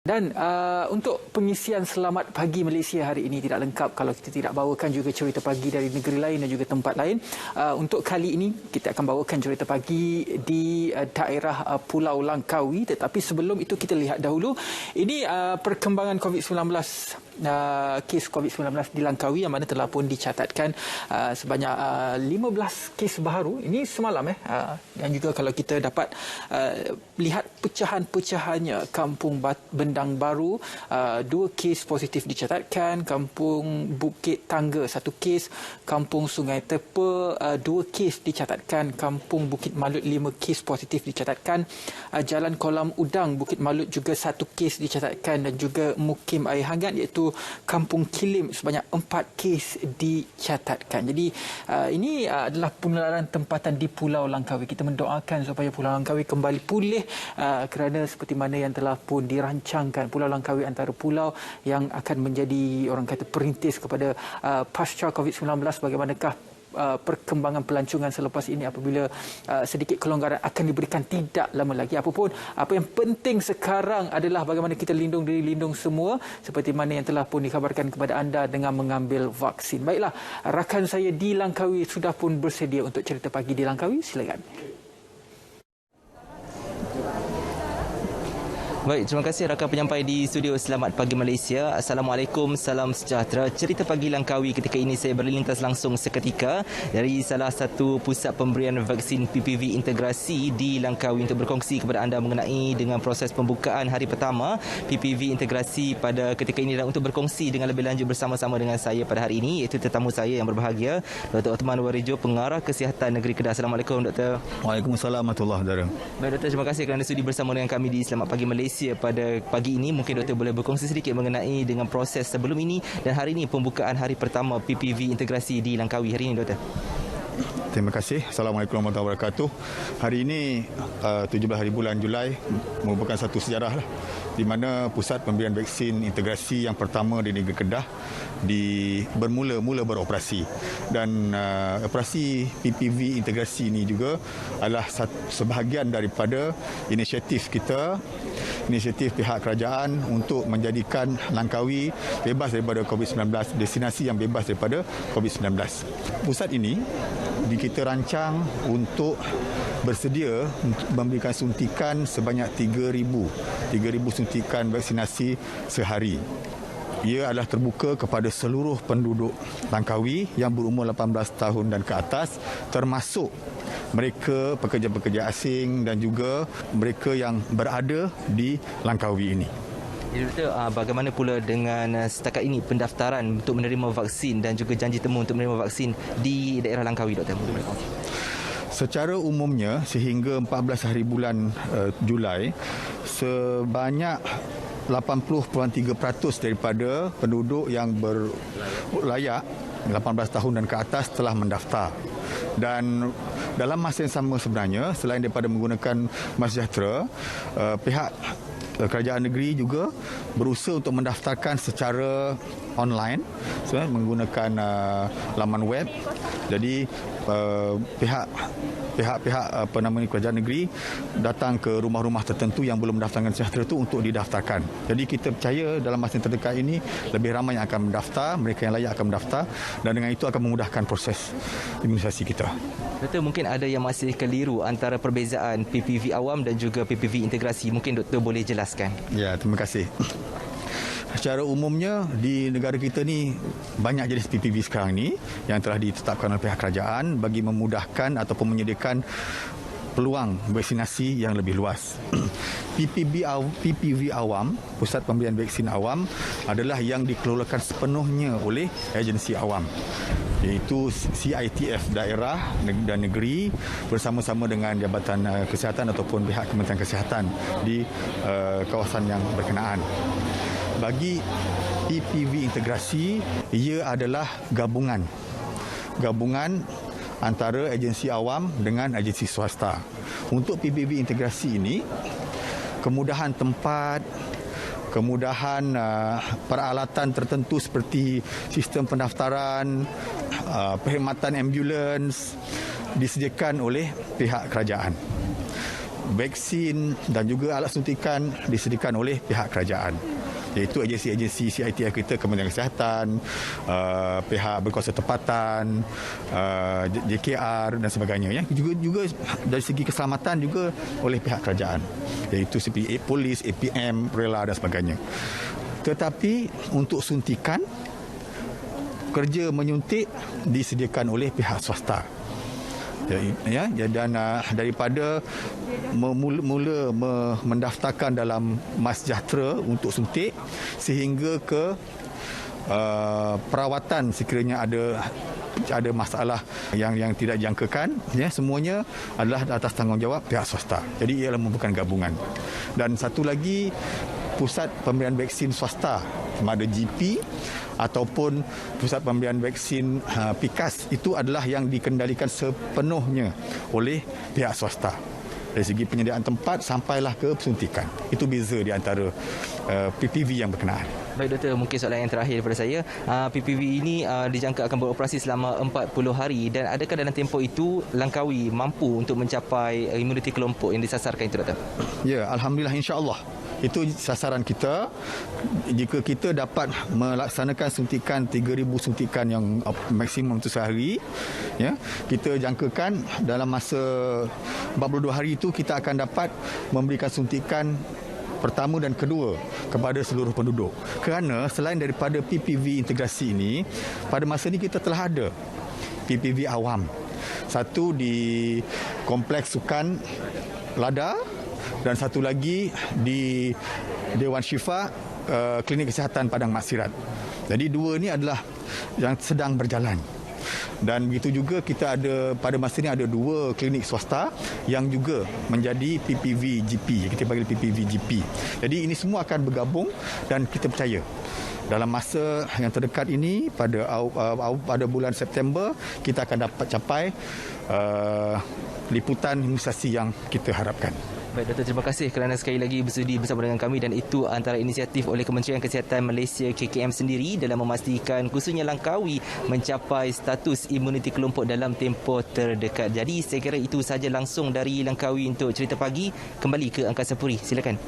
Dan untuk pengisian Selamat Pagi Malaysia hari ini tidak lengkap kalau kita tidak bawakan juga cerita pagi dari negeri lain dan juga tempat lain. Untuk kali ini kita akan bawakan cerita pagi di daerah Pulau Langkawi. Tetapi sebelum itu kita lihat dahulu ini perkembangan COVID-19, kes COVID-19 di Langkawi yang mana telah pun dicatatkan sebanyak 15 kes baru. Ini semalam dan juga kalau kita dapat lihat pecahan-pecahannya, Kampung Bendang Baru 2 kes positif dicatatkan, Kampung Bukit Tangga 1 kes, Kampung Sungai Tepa 2 kes dicatatkan, Kampung Bukit Malut 5 kes positif dicatatkan, Jalan Kolam Udang Bukit Malut juga 1 kes dicatatkan, dan juga Mukim Air Hangat iaitu Kampung Kilim sebanyak 4 kes dicatatkan. Jadi ini adalah penularan tempatan di Pulau Langkawi. Kita mendoakan supaya Pulau Langkawi kembali pulih kerana seperti mana yang telah pun dirancangkan, Pulau Langkawi antara pulau yang akan menjadi orang kata perintis kepada pasca COVID-19. Bagaimanakah perkembangan pelancongan selepas ini apabila sedikit kelonggaran akan diberikan tidak lama lagi. Apapun, apa yang penting sekarang adalah bagaimana kita lindung diri, lindung semua seperti mana yang telah pun dikabarkan kepada anda dengan mengambil vaksin. Baiklah, rakan saya di Langkawi sudah pun bersedia untuk cerita pagi di Langkawi. Silakan. Baik, terima kasih rakan penyampai di studio Selamat Pagi Malaysia. Assalamualaikum, salam sejahtera. Cerita pagi Langkawi ketika ini saya berlintas langsung seketika dari salah satu pusat pemberian vaksin PPV integrasi di Langkawi untuk berkongsi kepada anda mengenai dengan proses pembukaan hari pertama PPV integrasi pada ketika ini, dan untuk berkongsi dengan lebih lanjut bersama-sama dengan saya pada hari ini iaitu tetamu saya yang berbahagia, Dr. Othman Warijo, Pengarah Kesihatan Negeri Kedah. Assalamualaikum Dr. Waalaikumsalam warahmatullahi wabarakatuh. Baik Dr, terima kasih kerana sudi bersama dengan kami di Selamat Pagi Malaysia pada pagi ini. Mungkin Doktor boleh berkongsi sedikit mengenai dengan proses sebelum ini dan hari ini pembukaan hari pertama PPV integrasi di Langkawi hari ini, Doktor. Terima kasih. Assalamualaikum warahmatullahi wabarakatuh. Hari ini 17 hari bulan Julai merupakan satu sejarah di mana pusat pemberian vaksin integrasi yang pertama di negeri Kedah bermula beroperasi, dan operasi PPV integrasi ini juga adalah sebahagian daripada inisiatif kita, inisiatif pihak kerajaan untuk menjadikan Langkawi bebas daripada COVID-19, destinasi yang bebas daripada COVID-19. Pusat ini kita rancang untuk bersedia untuk memberikan suntikan sebanyak 3,000 suntikan vaksinasi sehari. Ia adalah terbuka kepada seluruh penduduk Langkawi yang berumur 18 tahun dan ke atas, termasuk mereka pekerja-pekerja asing dan juga mereka yang berada di Langkawi ini. Jadi Doktor, bagaimana pula dengan setakat ini pendaftaran untuk menerima vaksin dan juga janji temu untuk menerima vaksin di daerah Langkawi, Doktor? Secara umumnya sehingga 14 hari bulan Julai, sebanyak 80.3% daripada penduduk yang berlayak 18 tahun dan ke atas telah mendaftar. Dan dalam masa yang sama sebenarnya, selain daripada menggunakan MySejahtera, pihak kerajaan negeri juga berusaha untuk mendaftarkan secara online menggunakan laman web. Jadi pihak kerajaan negeri datang ke rumah-rumah tertentu yang belum mendaftarkan sejahtera itu untuk didaftarkan. Jadi kita percaya dalam masa yang terdekat ini lebih ramai yang akan mendaftar, mereka yang layak akan mendaftar, dan dengan itu akan memudahkan proses imunisasi kita. Doktor, mungkin ada yang masih keliru antara perbezaan PPV awam dan juga PPV integrasi. Mungkin Doktor boleh jelaskan. Ya, terima kasih. Secara umumnya di negara kita ni banyak jenis PPV sekarang ni yang telah ditetapkan oleh pihak kerajaan bagi memudahkan ataupun menyediakan peluang vaksinasi yang lebih luas. PPV awam, Pusat Pemberian Vaksin Awam, adalah yang dikelolakan sepenuhnya oleh agensi awam, iaitu CITF daerah dan negeri bersama-sama dengan Jabatan Kesihatan ataupun pihak Kementerian Kesihatan di kawasan yang berkenaan. Bagi PPV integrasi, ia adalah gabungan antara agensi awam dengan agensi swasta. Untuk PPV integrasi ini, kemudahan tempat, kemudahan peralatan tertentu seperti sistem pendaftaran, perkhidmatan ambulans disediakan oleh pihak kerajaan. vaksin dan juga alat suntikan disediakan oleh pihak kerajaan, iaitu agensi-agensi CITF kita, Kementerian Kesihatan, pihak berkuasa tempatan, JKR dan sebagainya. Ya. Juga dari segi keselamatan juga oleh pihak kerajaan, iaitu seperti polis, APM, rela dan sebagainya. Tetapi untuk suntikan, kerja menyuntik disediakan oleh pihak swasta. Ya, dan daripada mula mendaftarkan dalam MySejahtera untuk suntik sehingga ke perawatan sekiranya ada masalah yang tidak dijangkakan, ya, semuanya adalah atas tanggungjawab pihak swasta. Jadi ialah merupakan gabungan. Dan satu lagi, pusat pemberian vaksin swasta, sama ada GP ataupun pusat pemberian vaksin PIKAS, itu adalah yang dikendalikan sepenuhnya oleh pihak swasta. Dari segi penyediaan tempat sampailah ke suntikan. Itu beza di antara PPV yang berkenaan. Baik Doktor, mungkin soalan yang terakhir daripada saya. PPV ini dijangka akan beroperasi selama 40 hari dan adakah dalam tempoh itu Langkawi mampu untuk mencapai imuniti kelompok yang disasarkan itu, Doktor? Ya, Alhamdulillah, insya-Allah. Itu sasaran kita. Jika kita dapat melaksanakan suntikan 3,000 suntikan yang maksimum itu sehari, ya, kita jangkakan dalam masa 42 hari itu kita akan dapat memberikan suntikan pertama dan kedua kepada seluruh penduduk. Kerana selain daripada PPV integrasi ini, pada masa ini kita telah ada PPV awam. Satu di Kompleks Sukan Lada dan satu lagi di Dewan Syifa Klinik Kesihatan Padang Maksirat. Jadi dua ini adalah yang sedang berjalan. Dan begitu juga kita ada pada masa ini ada 2 klinik swasta yang juga menjadi PPV GP, kita panggil PPV GP. Jadi ini semua akan bergabung dan kita percaya dalam masa yang terdekat ini pada bulan September kita akan dapat capai liputan imunisasi yang kita harapkan. Baik Doktor, terima kasih kerana sekali lagi bersudi bersama dengan kami, dan itu antara inisiatif oleh Kementerian Kesihatan Malaysia KKM sendiri dalam memastikan khususnya Langkawi mencapai status imuniti kelompok dalam tempoh terdekat. Jadi saya kira itu sahaja langsung dari Langkawi untuk Cerita Pagi. Kembali ke Angkasa Puri, silakan.